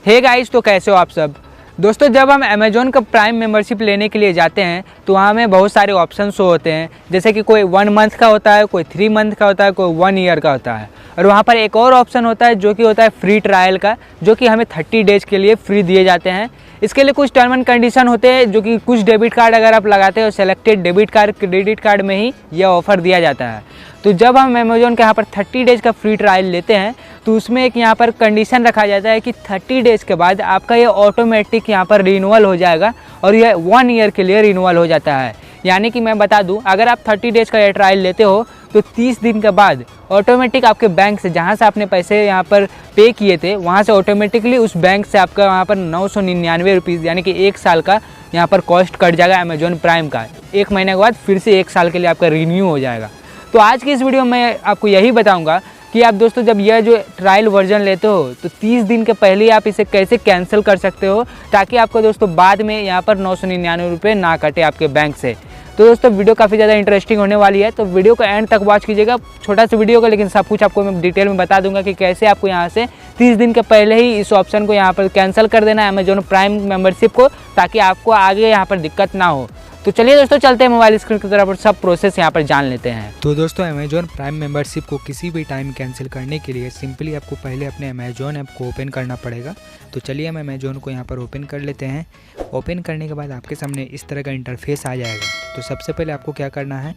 Hey guys, तो कैसे हो आप सब दोस्तों। जब हम अमेज़ॉन का प्राइम मेंबरशिप लेने के लिए जाते हैं तो वहाँ हमें बहुत सारे ऑप्शन शो होते हैं, जैसे कि कोई 1 मंथ का होता है, कोई 3 मंथ का होता है, कोई 1 ईयर का होता है। और वहाँ पर एक और ऑप्शन होता है जो कि होता है फ्री ट्रायल का, जो कि हमें 30 डेज़ के लिए फ्री दिए जाते हैं। इसके लिए कुछ टर्म एंड कंडीशन होते हैं, जो कि कुछ डेबिट कार्ड अगर आप लगाते हो selected debit card credit card में ही यह ऑफ़र दिया जाता है। तो जब हम अमेज़ॉन के यहाँ पर 30 डेज़ का फ्री ट्रायल लेते हैं तो उसमें एक यहाँ पर कंडीशन रखा जाता है कि 30 डेज़ के बाद आपका ये ऑटोमेटिक यहाँ पर रिन्यूअल हो जाएगा और यह 1 ईयर के लिए रिन्यूअल हो जाता है। यानी कि मैं बता दूं, अगर आप 30 डेज़ का ये ट्रायल लेते हो तो 30 दिन के बाद ऑटोमेटिक आपके बैंक से, जहाँ से आपने पैसे यहाँ पर पे किए थे, वहाँ से ऑटोमेटिकली उस बैंक से आपका वहाँ पर 999 रुपीज़ यानी कि 1 साल का यहाँ पर कॉस्ट कट जाएगा अमेज़ॉन प्राइम का। 1 महीने के बाद फिर से 1 साल के लिए आपका रिन्यू हो जाएगा। तो आज की इस वीडियो में मैं आपको यही बताऊंगा कि आप दोस्तों जब यह जो ट्रायल वर्जन लेते हो तो 30 दिन के पहले आप इसे कैसे कैंसिल कर सकते हो, ताकि आपको दोस्तों बाद में यहाँ पर 999 रुपये ना कटे आपके बैंक से। तो दोस्तों वीडियो काफ़ी ज़्यादा इंटरेस्टिंग होने वाली है, तो वीडियो को एंड तक वॉच कीजिएगा। छोटा सा वीडियो का, लेकिन सब कुछ आपको मैं डिटेल में बता दूंगा कि कैसे आपको यहाँ से 30 दिन के पहले ही इस ऑप्शन को यहाँ पर कैंसिल कर देना है अमेज़ॉन प्राइम मेंबरशिप को, ताकि आपको आगे यहाँ पर दिक्कत ना हो। तो चलिए दोस्तों चलते हैं मोबाइल स्क्रीन की तरफ और सब प्रोसेस यहाँ पर जान लेते हैं। तो दोस्तों अमेज़ॉन प्राइम मेंबरशिप को किसी भी टाइम कैंसिल करने के लिए सिंपली आपको पहले अपने अमेज़ॉन ऐप को ओपन करना पड़ेगा। तो चलिए हम अमेज़ॉन को यहाँ पर ओपन कर लेते हैं। ओपन करने के बाद आपके सामने इस तरह का इंटरफेस आ जाएगा। तो सबसे पहले आपको क्या करना है,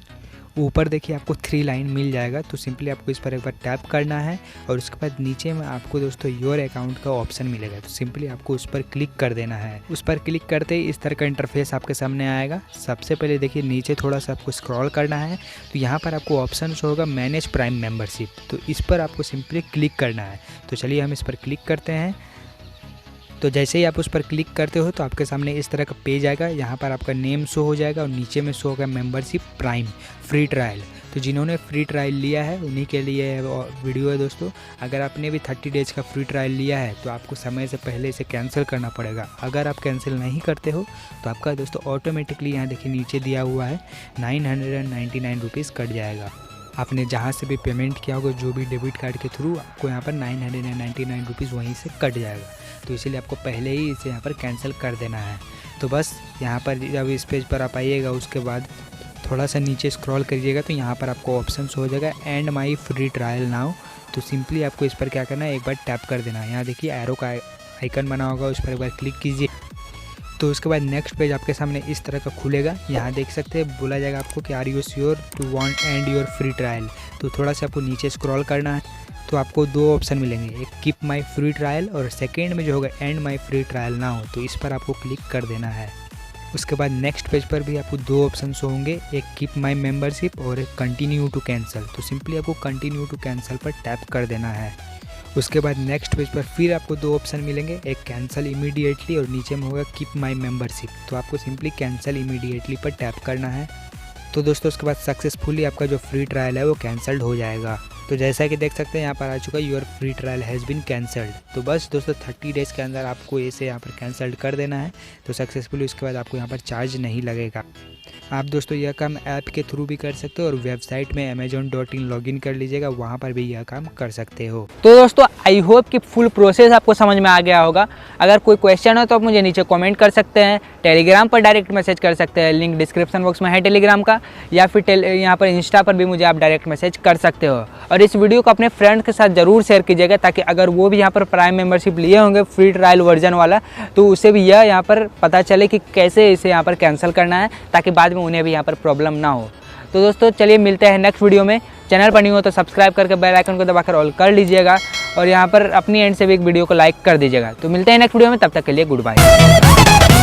ऊपर देखिए आपको 3 लाइन मिल जाएगा, तो सिंपली आपको इस पर एक बार टैप करना है और उसके बाद नीचे में आपको दोस्तों योर अकाउंट का ऑप्शन मिलेगा। तो सिंपली आपको उस पर क्लिक कर देना है। उस पर क्लिक करते ही इस तरह का इंटरफेस आपके सामने आएगा। सबसे पहले देखिए नीचे थोड़ा सा आपको स्क्रॉल करना है, तो यहाँ पर आपको ऑप्शन होगा मैनेज प्राइम मेंबरशिप, तो इस पर आपको सिंपली क्लिक करना है। तो चलिए हम इस पर क्लिक करते हैं। तो जैसे ही आप उस पर क्लिक करते हो तो आपके सामने इस तरह का पेज आएगा। यहाँ पर आपका नेम शो हो जाएगा और नीचे में शो होगा मेंबरशिप प्राइम फ्री ट्रायल। तो जिन्होंने फ्री ट्रायल लिया है उन्हीं के लिए वीडियो है दोस्तों। अगर आपने भी 30 डेज़ का फ्री ट्रायल लिया है तो आपको समय से पहले इसे कैंसिल करना पड़ेगा। अगर आप कैंसिल नहीं करते हो तो आपका दोस्तों ऑटोमेटिकली यहाँ देखिए नीचे दिया हुआ है 999 रुपीज़ कट जाएगा। आपने जहाँ से भी पेमेंट किया होगा, जो भी डेबिट कार्ड के थ्रू, आपको यहाँ पर 999 रुपीज़ वहीं से कट जाएगा। तो इसीलिए आपको पहले ही इसे यहाँ पर कैंसिल कर देना है। तो बस यहाँ पर जब इस पेज पर आप आइएगा उसके बाद थोड़ा सा नीचे स्क्रॉल करिएगा तो यहाँ पर आपको ऑप्शन हो जाएगा and my free trial now. तो सिंपली आपको इस पर क्या करना है, एक बार टैप कर देना है। यहाँ देखिए एरो का आइकन बना होगा, उस पर एक बार क्लिक कीजिए। तो उसके बाद नेक्स्ट पेज आपके सामने इस तरह का खुलेगा। यहाँ देख सकते हैं बोला जाएगा आपको कि are you sure to want end your free trial. तो थोड़ा सा आपको नीचे स्क्रॉल करना है, तो आपको 2 ऑप्शन मिलेंगे, एक कीप माई फ्री ट्रायल और सेकेंड में जो होगा and my free trial now. तो इस पर आपको क्लिक कर देना है। उसके बाद नेक्स्ट पेज पर भी आपको 2 ऑप्शन होंगे, एक कीप माई मेंबरशिप और एक कंटिन्यू टू कैंसिल। तो सिंपली आपको कंटिन्यू टू कैंसिल पर टैप कर देना है। उसके बाद नेक्स्ट पेज पर फिर आपको 2 ऑप्शन मिलेंगे, एक कैंसिल इमीडिएटली और नीचे में होगा कीप माई मेंबरशिप। तो आपको सिंपली कैंसिल इमीडिएटली पर टैप करना है। तो दोस्तों उसके बाद सक्सेसफुली आपका जो फ्री ट्रायल है वो कैंसल्ड हो जाएगा। तो जैसा कि देख सकते हैं यहाँ पर आ चुका है your free trial has been cancelled. तो बस दोस्तों 30 डेज़ के अंदर आपको इसे यहाँ पर कैंसल्ड कर देना है। तो सक्सेसफुली उसके बाद आपको यहाँ पर चार्ज नहीं लगेगा। आप दोस्तों यह काम ऐप के थ्रू भी कर सकते हो और वेबसाइट में amazon.in लॉगिन कर लीजिएगा, वहाँ पर भी यह काम कर सकते हो। तो दोस्तों आई होप कि फुल प्रोसेस आपको समझ में आ गया होगा। अगर कोई क्वेश्चन हो तो आप मुझे नीचे कमेंट कर सकते हैं, टेलीग्राम पर डायरेक्ट मैसेज कर सकते हैं, लिंक डिस्क्रिप्शन बॉक्स में है टेलीग्राम का, या फिर यहाँ पर इंस्टा पर भी मुझे आप डायरेक्ट मैसेज कर सकते हो। और इस वीडियो को अपने फ्रेंड के साथ ज़रूर शेयर कीजिएगा, ताकि अगर वो भी यहाँ पर प्राइम मेंबरशिप लिए होंगे फ्री ट्रायल वर्जन वाला, तो उसे भी यह यहाँ पर पता चले कि कैसे इसे यहाँ पर कैंसिल करना है, ताकि बाद में उन्हें भी यहाँ पर प्रॉब्लम ना हो। तो दोस्तों चलिए मिलते हैं नेक्स्ट वीडियो में। चैनल पर नहीं हो तो सब्सक्राइब करके बेल आइकन को दबाकर ऑल कर लीजिएगा और यहाँ पर अपनी एंड से भी एक वीडियो को लाइक कर दीजिएगा। तो मिलते हैं नेक्स्ट वीडियो में, तब तक के लिए गुड बाय।